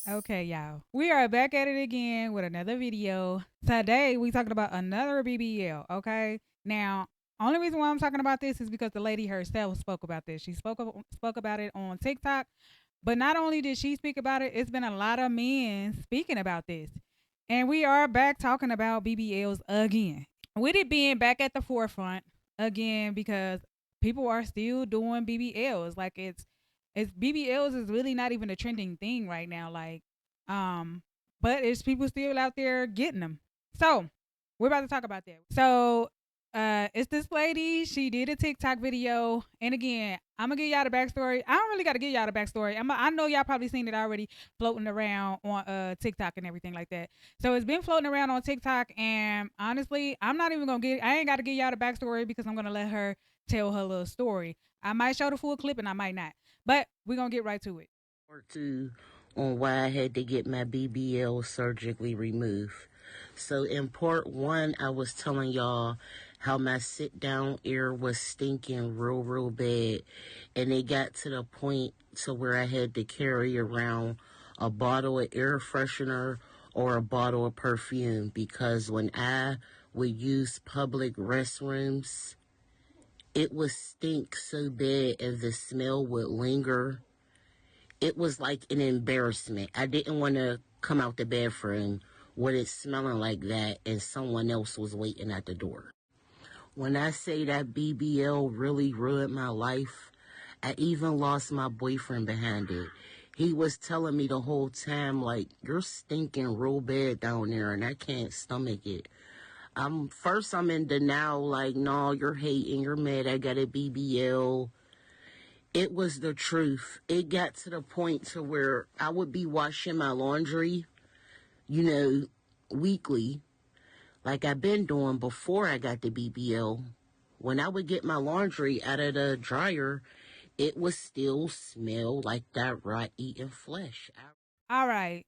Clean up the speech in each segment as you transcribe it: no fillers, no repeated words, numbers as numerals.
Okay, y'all. We are back at it again with another video. Today we talking about another BBL. Okay. Now, only reason why I'm talking about this is because the lady herself spoke about this. She spoke about it on TikTok. But not only did she speak about it, it's been a lot of men speaking about this. And we are back talking about BBLs again. With it being back at the forefront again because people are still doing BBLs. Like it's BBLs is really not even a trending thing right now. Um, but it's people still out there getting them. So we're about to talk about that. So it's this lady. She did a TikTok video, and again, I'm gonna give y'all the backstory. I don't really got to give y'all the backstory. I know y'all probably seen it already floating around on TikTok and everything like that. So it's been floating around on TikTok, and honestly, I'm not even gonna get. I ain't got to give y'all the backstory because I'm gonna let her tell her little story. I might show the full clip, and I might not, but we're gonna get right to it. Or two on why I had to get my BBL surgically removed. So in part one, I was telling y'all how my sit down ear was stinking real bad, and it got to the point to where I had to carry around a bottle of air freshener or a bottle of perfume because when I would use public restrooms, it would stink so bad and the smell would linger. It was like an embarrassment. I didn't want to come out the bathroom with it smelling like that and someone else was waiting at the door. When I say that BBL really ruined my life, I even lost my boyfriend behind it. He was telling me the whole time, like, you're stinking real bad down there and I can't stomach it. First I'm in denial, like, no, you're hating, you're mad, I got a BBL. It was the truth. It got to the point to where I would be washing my laundry, you know, weekly, like I've been doing before I got the BBL. When I would get my laundry out of the dryer, it would still smell like that raw eating flesh. All right.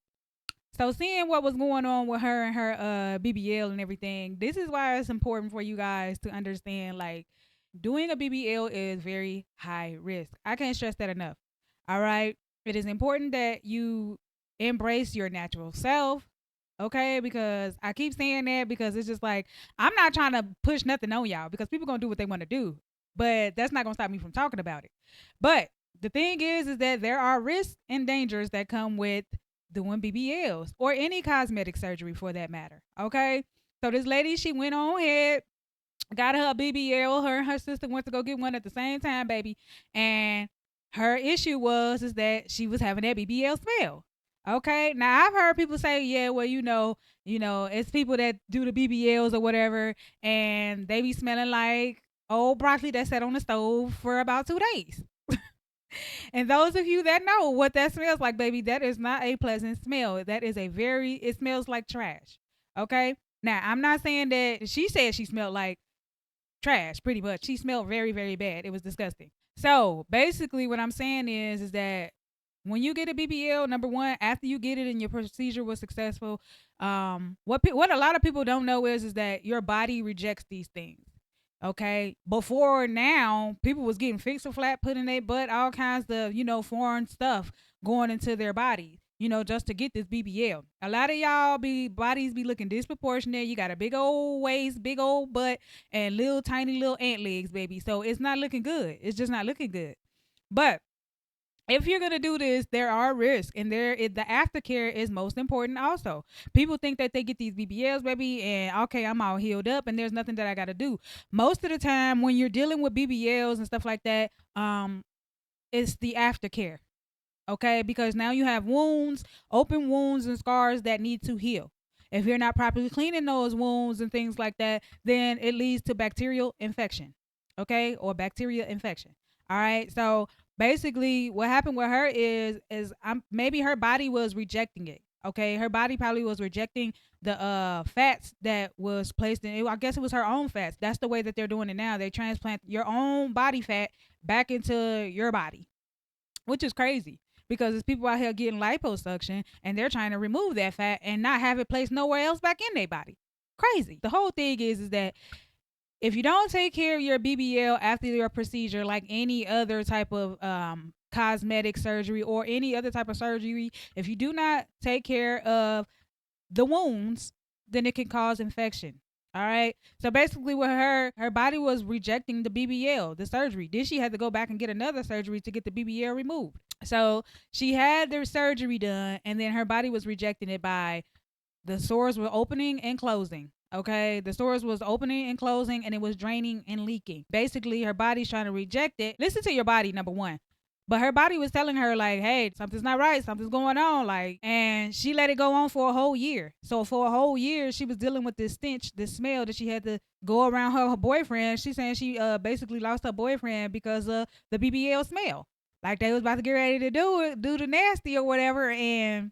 So seeing what was going on with her and her BBL and everything, this is why it's important for you guys to understand like doing a BBL is very high risk. I can't stress that enough. All right? It is important that you embrace your natural self, okay? Because I keep saying that because it's just like I'm not trying to push nothing on y'all because people going to do what they want to do. But that's not going to stop me from talking about it. But the thing is that there are risks and dangers that come with doing BBLs or any cosmetic surgery for that matter. Okay. So this lady, she went on ahead, got her BBL. Her and her sister went to go get one at the same time, baby. And her issue was is that she was having that BBL smell. Okay. Now I've heard people say, yeah, well, it's people that do the BBLs or whatever, and they be smelling like old broccoli that sat on the stove for about 2 days. And those of you that know what that smells like, baby, that is not a pleasant smell. That is it smells like trash. Okay? Now, I'm not saying that she said she smelled like trash, pretty much. She smelled very, very bad. It was disgusting. So basically, what I'm saying is that when you get a BBL, number one, after you get it and your procedure was successful, what a lot of people don't know is that your body rejects these things. Okay, before now, people was getting fixed or flat, put in their butt, all kinds of foreign stuff going into their body. Just to get this BBL. A lot of y'all bodies be looking disproportionate. You got a big old waist, big old butt, and little tiny little ant legs, baby. So it's not looking good. It's just not looking good. But if you're gonna do this, there are risks, and the aftercare is most important. Also, people think that they get these BBLs, baby, and okay, I'm all healed up, and there's nothing that I gotta do. Most of the time, when you're dealing with BBLs and stuff like that, it's the aftercare. Okay, because now you have wounds, open wounds, and scars that need to heal. If you're not properly cleaning those wounds and things like that, then it leads to bacterial infection. Okay, or bacteria infection. All right. So basically, what happened with her is maybe her body was rejecting it. Okay, her body probably was rejecting the fats that was placed in it. I guess it was her own fats. That's the way that they're doing it now. They transplant your own body fat back into your body, which is crazy because there's people out here getting liposuction and they're trying to remove that fat and not have it placed nowhere else back in their body. Crazy. The whole thing is that if you don't take care of your BBL after your procedure, like any other type of cosmetic surgery or any other type of surgery, if you do not take care of the wounds, then it can cause infection. All right. So basically, with her body was rejecting the BBL, the surgery. Then she had to go back and get another surgery to get the BBL removed. So she had the surgery done, and then her body was rejecting it by the sores were opening and closing. Okay, the sores was opening and closing, and it was draining and leaking. Basically, her body's trying to reject it. Listen to your body, number one. But her body was telling her like, "Hey, something's not right. Something's going on." Like, and she let it go on for a whole year. So for a whole year, she was dealing with this stench, this smell that she had to go around her boyfriend. She's saying she basically lost her boyfriend because of the BBL smell. Like they was about to get ready to do the nasty or whatever, and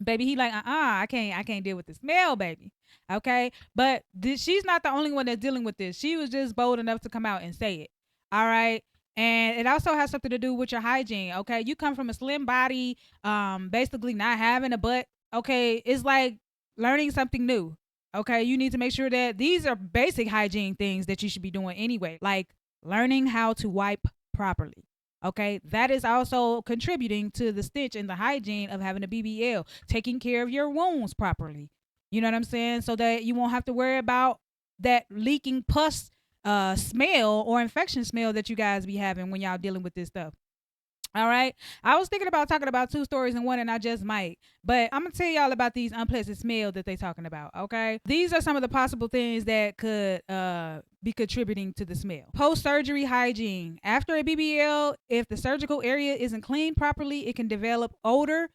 baby, he like, I can't deal with the smell, baby. Okay, but she's not the only one that's dealing with this. She was just bold enough to come out and say it. All right. And it also has something to do with your hygiene. Okay, you come from a slim body, basically not having a butt. Okay, it's like learning something new. Okay, you need to make sure that these are basic hygiene things that you should be doing anyway, like learning how to wipe properly. Okay, that is also contributing to the stench and the hygiene of having a BBL, taking care of your wounds properly. You know what I'm saying? So that you won't have to worry about that leaking pus smell or infection smell that you guys be having when y'all dealing with this stuff. All right. I was thinking about talking about two stories in one, and I just might. But I'm gonna tell y'all about these unpleasant smells that they talking about. Okay. These are some of the possible things that could be contributing to the smell. Post surgery hygiene. After a BBL, if the surgical area isn't cleaned properly, it can develop odor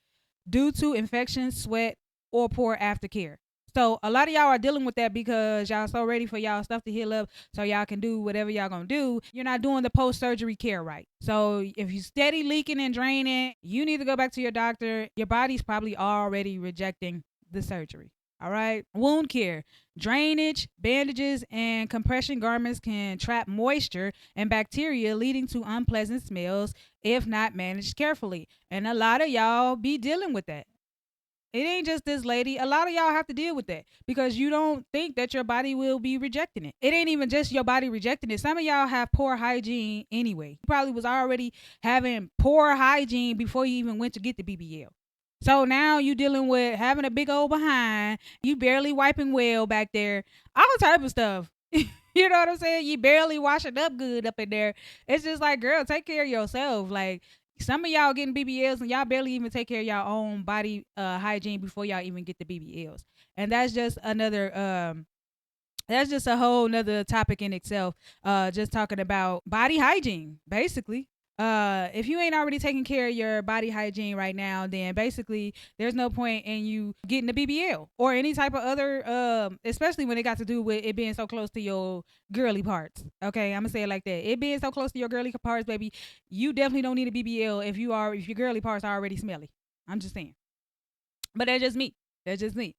due to infection, sweat, or poor aftercare. So a lot of y'all are dealing with that because y'all so ready for y'all stuff to heal up so y'all can do whatever y'all gonna do. You're not doing the post surgery care right. So if you steady leaking and draining, you need to go back to your doctor. Your body's probably already rejecting the surgery. All right. Wound care. Drainage, bandages, and compression garments can trap moisture and bacteria, leading to unpleasant smells if not managed carefully. And a lot of y'all be dealing with that. It ain't just this lady. A lot of y'all have to deal with that because you don't think that your body will be rejecting it. It ain't even just your body rejecting it. Some of y'all have poor hygiene anyway. You probably was already having poor hygiene before you even went to get the BBL. So now you dealing with having a big old behind. You barely wiping well back there. All type of stuff. You know what I'm saying? You barely washing up good up in there. It's just like, girl, take care of yourself. Like, some of y'all getting BBLs and y'all barely even take care of y'all own body hygiene before y'all even get the BBLs. And that's just another that's just a whole nother topic in itself. Just talking about body hygiene, basically. If you ain't already taking care of your body hygiene right now, then basically there's no point in you getting the BBL or any type of other, especially when it got to do with it being so close to your girly parts. Okay, I'm gonna say it like that. It being so close to your girly parts, baby, you definitely don't need a BBL if your girly parts are already smelly. I'm just saying. But that's just me. That's just me.